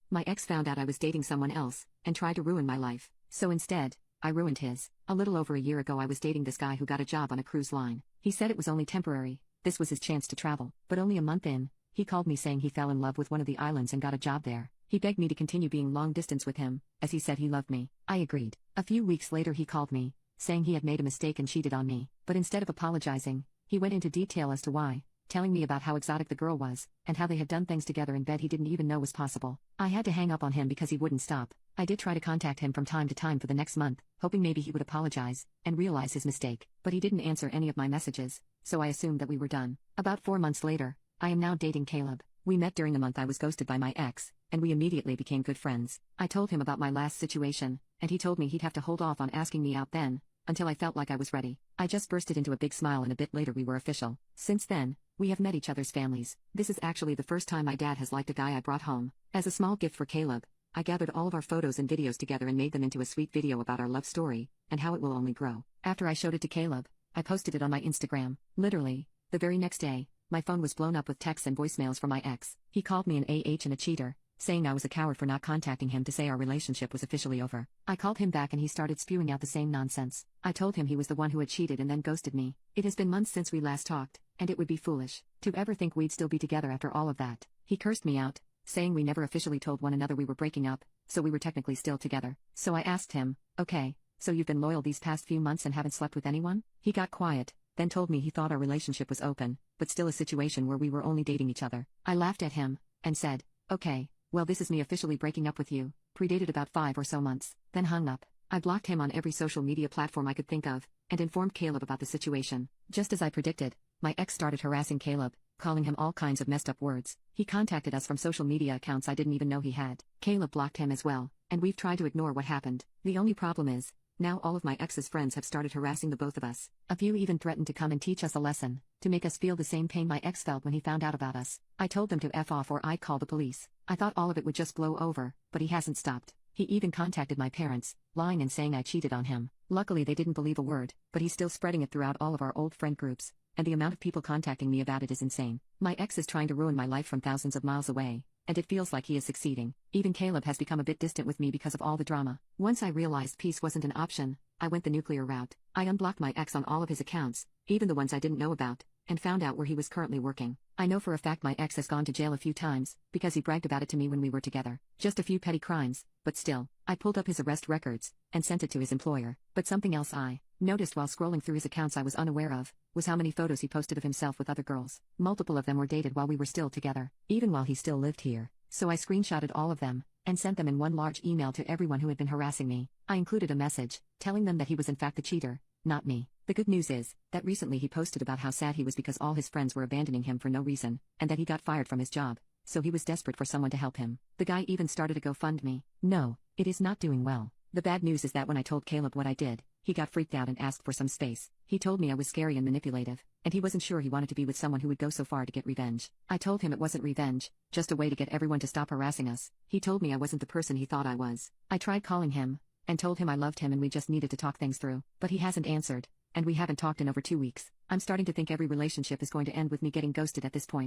My ex found out I was dating someone else, and tried to ruin my life. So instead, I ruined his. A little over a year ago I was dating this guy who got a job on a cruise line. He said it was only temporary, this was his chance to travel. But only a month in, he called me saying he fell in love with one of the islands and got a job there. He begged me to continue being long distance with him, as he said he loved me. I agreed. A few weeks later he called me, saying he had made a mistake and cheated on me. But instead of apologizing, he went into detail as to why, telling me about how exotic the girl was, and how they had done things together in bed he didn't even know was possible. I had to hang up on him because he wouldn't stop. I did try to contact him from time to time for the next month, hoping maybe he would apologize, and realize his mistake, but he didn't answer any of my messages, so I assumed that we were done. About 4 months later, I am now dating Caleb. We met during the month I was ghosted by my ex, and we immediately became good friends. I told him about my last situation, and he told me he'd have to hold off on asking me out then, until I felt like I was ready. I just bursted into a big smile and a bit later we were official. Since then, we have met each other's families. This is actually the first time my dad has liked a guy I brought home. As a small gift for Caleb, I gathered all of our photos and videos together and made them into a sweet video about our love story, and how it will only grow. After I showed it to Caleb, I posted it on my Instagram. Literally, the very next day, my phone was blown up with texts and voicemails from my ex. He called me an AH and a cheater, saying I was a coward for not contacting him to say our relationship was officially over. I called him back and he started spewing out the same nonsense. I told him he was the one who had cheated and then ghosted me. It has been months since we last talked, and it would be foolish to ever think we'd still be together after all of that. He cursed me out, saying we never officially told one another we were breaking up, so we were technically still together. So I asked him, okay, so you've been loyal these past few months and haven't slept with anyone? He got quiet, then told me he thought our relationship was open, but still a situation where we were only dating each other. I laughed at him, and said, okay, well this is me officially breaking up with you. Predated about 5 or so months, then hung up. I blocked him on every social media platform I could think of, and informed Caleb about the situation. Just as I predicted, my ex started harassing Caleb, calling him all kinds of messed up words. He contacted us from social media accounts I didn't even know he had. Caleb blocked him as well, and we've tried to ignore what happened. The only problem is, now all of my ex's friends have started harassing the both of us. A few even threatened to come and teach us a lesson, to make us feel the same pain my ex felt when he found out about us. I told them to F off or I'd call the police. I thought all of it would just blow over, but he hasn't stopped. He even contacted my parents, lying and saying I cheated on him. Luckily they didn't believe a word, but he's still spreading it throughout all of our old friend groups, and the amount of people contacting me about it is insane. My ex is trying to ruin my life from thousands of miles away, and it feels like he is succeeding. Even Caleb has become a bit distant with me because of all the drama. Once I realized peace wasn't an option, I went the nuclear route. I unblocked my ex on all of his accounts, even the ones I didn't know about, and found out where he was currently working. I know for a fact my ex has gone to jail a few times, because he bragged about it to me when we were together. Just a few petty crimes, but still. I pulled up his arrest records, and sent it to his employer. But something else I noticed while scrolling through his accounts I was unaware of, was how many photos he posted of himself with other girls. Multiple of them were dated while we were still together, even while he still lived here. So I screenshotted all of them, and sent them in one large email to everyone who had been harassing me. I included a message, telling them that he was in fact the cheater, not me. The good news is, that recently he posted about how sad he was because all his friends were abandoning him for no reason, and that he got fired from his job, so he was desperate for someone to help him. The guy even started a GoFundMe. No, it is not doing well. The bad news is that when I told Caleb what I did, he got freaked out and asked for some space. He told me I was scary and manipulative, and he wasn't sure he wanted to be with someone who would go so far to get revenge. I told him it wasn't revenge, just a way to get everyone to stop harassing us. He told me I wasn't the person he thought I was. I tried calling him, and told him I loved him and we just needed to talk things through, but he hasn't answered, and we haven't talked in over 2 weeks. I'm starting to think every relationship is going to end with me getting ghosted at this point.